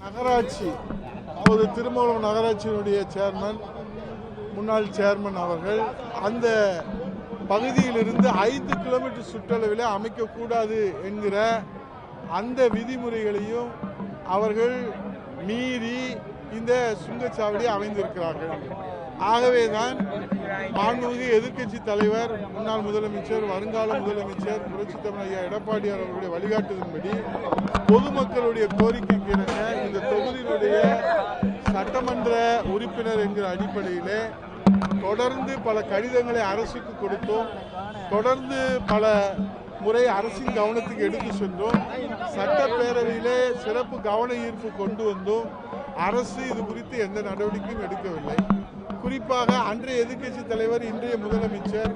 நகராட்சி அதாவது திருமங்கலம் நகராட்சியினுடைய சேர்மன் முன்னாள் சேர்மன் அவர்கள் அந்த பகுதியிலிருந்து 5 கிலோமீட்டர் சுற்றளவில் அமைக்கக்கூடாது என்கிற அந்த விதிமுறைகளையும் அவர்கள் மீறி இந்த சுங்கச்சாவடியை அமைந்திருக்கிறார்கள். ஆகவேதான் மாண்புமிகு எதிர்க்கட்சி தலைவர் முன்னாள் முதலமைச்சர் வருங்கால முதலமைச்சர் புரட்சித் தலைவர் ஐயா எடப்பாடியார் அவர்களுடைய வழிகாட்டுதலின்படி பொதுமக்களுடைய கோரிக்கைக்கு இணங்க இந்த தொகுதியினுடைய சட்டமன்ற உறுப்பினர் என்கிற அடிப்படையிலே தொடர்ந்து பல கடிதங்களை அரசுக்கு கொடுத்தோம். தொடர்ந்து பல முறை அரசின் கவனத்துக்கு எடுத்து சென்றோம். சட்டப்பேரவையிலே சிறப்பு கவன ஈர்ப்பு கொண்டு வந்தோம். அரசு இது குறித்து எந்த நடவடிக்கையும் எடுக்கவில்லை. குறிப்பாக அன்றைய எதிர்க்கட்சி தலைவர் இன்றைய முதலமைச்சர்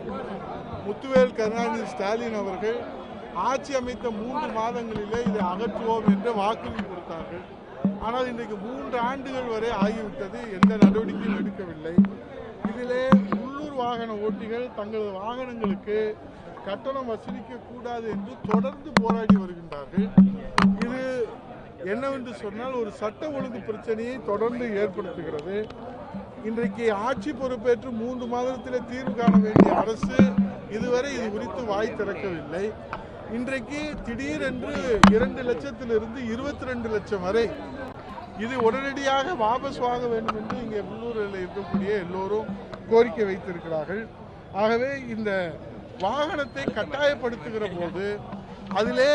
முத்துவேல் கருணாநிதி ஸ்டாலின் அவர்கள் ஆட்சி அமைத்த 3 மாதங்களிலே இதை அகற்றுவோம் என்ற வாக்குறுதி கொடுத்தார்கள். ஆனால் இன்றைக்கு 3 ஆண்டுகள் வரை ஆகிவிட்டது. எந்த நடவடிக்கையும் எடுக்கவில்லை. இதிலே உள்ளூர் வாகன ஓட்டிகள் தங்களது வாகனங்களுக்கு கட்டணம் வசூலிக்க கூடாது என்று தொடர்ந்து போராடி வருகின்றார்கள். இது என்னவென்று சொன்னால் ஒரு சட்ட ஒழுங்கு பிரச்சனையை தொடர்ந்து ஏற்படுத்துகிறது. இன்றைக்கு ஆட்சி பொறுப்பேற்று 3 மாதத்தில் தீர்வு காண வேண்டிய அரசு இதுவரை இது குறித்து வாய் திறக்கவில்லை. இன்றைக்கு திடீரென்று 2 லட்சத்திலிருந்து 22 லட்சம் வரை இது உடனடியாக வாபஸ் வாங்க வேண்டும் என்று இங்கே உள்ளூரில் இருக்கக்கூடிய எல்லோரும் கோரிக்கை வைத்திருக்கிறார்கள். ஆகவே இந்த வாகனத்தை கட்டாயப்படுத்துகிற போது அதிலே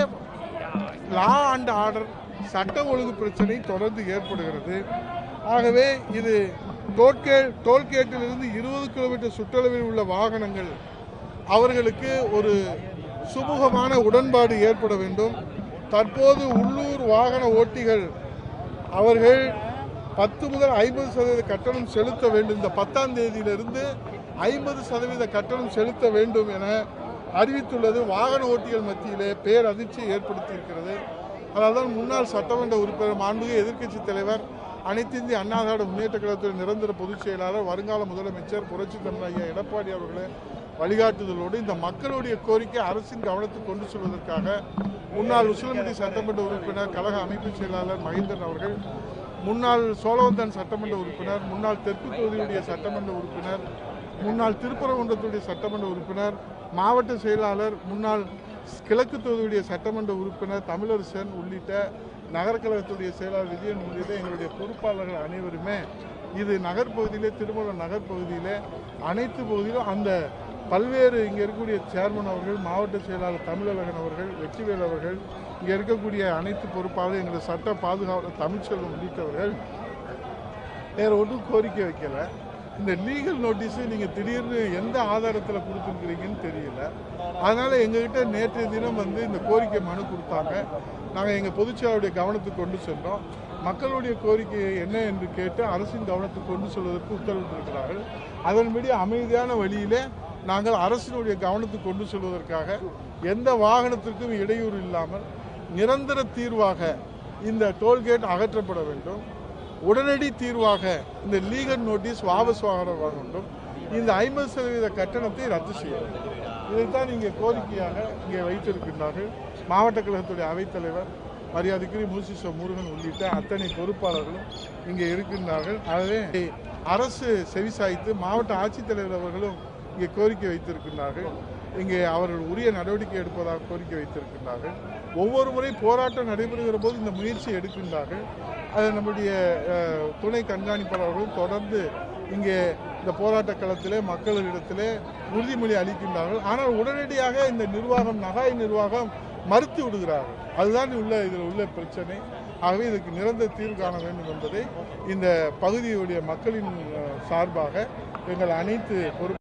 லா அண்ட் ஆர்டர் சட்ட ஒழுங்கு பிரச்சனை தொடர்ந்து ஏற்படுகிறது. ஆகவே இது டோல்கேட்டிலிருந்து 20 கிலோமீட்டர் சுற்றளவில் உள்ள வாகனங்கள் அவர்களுக்கு ஒரு சுமூகமான உடன்பாடு ஏற்பட வேண்டும். தற்போது உள்ளூர் வாகன ஓட்டிகள் அவர்கள் 10 முதல் 50% கட்டணம் செலுத்த வேண்டும். இந்த 10ஆம் தேதியிலிருந்து 50% கட்டணம் செலுத்த வேண்டும் என அறிவித்துள்ளது வாகன ஓட்டிகள் மத்தியிலே பேரதிர்ச்சியை ஏற்படுத்தியிருக்கிறது. அதனால்தான் முன்னாள் சட்டமன்ற உறுப்பினர் மாண்புமிகு எதிர்க்கட்சி தலைவர் அனைத்து இந்திய அண்ணா திராவிட முன்னேற்ற கழகத்தின் நிரந்தர பொதுச் செயலாளர் வருங்கால முதலமைச்சர் புரட்சித் தலைவர் ஐயா எடப்பாடி அவர்களே வழிகாட்டுதலோடு இந்த மக்களுடைய கோரிக்கை அரசின் கவனத்துக்கு கொண்டு செல்வதற்காக முன்னாள் உசிலம்பட்டி சட்டமன்ற உறுப்பினர் கழக அமைப்பு செயலாளர் மகேந்திரன் அவர்கள், முன்னாள் சோழவந்தான் சட்டமன்ற உறுப்பினர், முன்னாள் தெற்கு தொகுதியுடைய சட்டமன்ற உறுப்பினர், முன்னாள் திருப்பரங்குன்றத்துடைய சட்டமன்ற உறுப்பினர், மாவட்ட செயலாளர், முன்னாள் கிழக்கு தொகுதியுடைய சட்டமன்ற உறுப்பினர் தமிழரசன் உள்ளிட்ட நகர கழகத்துடைய செயலாளர் விஜயன் உள்ளிட்ட எங்களுடைய பொறுப்பாளர்கள் அனைவருமே இது நகர்பகுதியிலே திருமணம் நகர்பகுதியிலே அனைத்து பகுதியிலும் அந்த பல்வேறு இங்கே இருக்கக்கூடிய சேர்மன் அவர்கள், மாவட்ட செயலாளர் தமிழழகன் அவர்கள், வெற்றிவேல் அவர்கள், இங்கே இருக்கக்கூடிய அனைத்து பொறுப்பாளர்கள், எங்களுடைய சட்ட பாதுகாவலர் தமிழ்ச்செல்வம் உள்ளிட்டவர்கள் வேறு ஒன்றும் கோரிக்கை வைக்கல. இந்த லீகல் நோட்டீஸு நீங்கள் திடீர்னு எந்த ஆதாரத்தில் கொடுத்துருக்குறீங்கன்னு தெரியல. அதனால் எங்ககிட்ட நேற்றைய தினம் இந்த கோரிக்கை மனு கொடுத்தாங்க. நாங்கள் எங்கள் பொதுச்செயலாளருடைய கவனத்துக்கு கொண்டு சென்றோம். மக்களுடைய கோரிக்கை என்ன என்று கேட்டு அரசின் கவனத்துக்கு கொண்டு செல்வதற்கு உத்தரவிட்டிருக்கிறார்கள். அதன்படி அமைதியான வழியிலே நாங்கள் அரசினுடைய கவனத்துக்கு கொண்டு செல்வதற்காக எந்த வாகனத்திற்கும் இடையூறு இல்லாமல் நிரந்தர தீர்வாக இந்த டோல்கேட் அகற்றப்பட வேண்டும். உடனடி தீர்வாக இந்த லீகல் நோட்டீஸ் வாபஸ் வாங்க வேண்டும். இந்த 50% கட்டணத்தை ரத்து செய்ய வேண்டும். இதைத்தான் இங்கே கோரிக்கையாக இங்கே வைத்திருக்கின்றார்கள். மாவட்ட கழகத்துடைய அவைத்தலைவர் மரியாதைக்குரிய மூசிசோ முருகன் உள்ளிட்ட அத்தனை பொறுப்பாளர்களும் இங்கே இருக்கின்றார்கள். ஆகவே அரசு செவிசாய்த்து மாவட்ட ஆட்சித்தலைவர் அவர்களும் இங்கே கோரிக்கை வைத்திருக்கின்றார்கள். இங்கே அவர்கள் உரிய நடவடிக்கை எடுப்பதாக கோரிக்கை வைத்திருக்கின்றார்கள். ஒவ்வொரு முறை போராட்டம் நடைபெறுகிற போது இந்த முயற்சி எடுக்கின்றார்கள். அது நம்முடைய துணை கண்காணிப்பாளர்களும் தொடர்ந்து இங்கே இந்த போராட்ட களத்திலே மக்களிடத்திலே உறுதிமொழி அளிக்கின்றார்கள். ஆனால் உடனடியாக இந்த நிர்வாகம் நகாய் நிர்வாகம் மறுத்து விடுகிறார்கள். அதுதான் இதில் உள்ள பிரச்சனை. ஆகவே இதுக்கு நிரந்தர தீர்வு காண வேண்டும் என்பதை இந்த பகுதியுடைய மக்களின் சார்பாக எங்கள் அனைத்து பொறுப்பு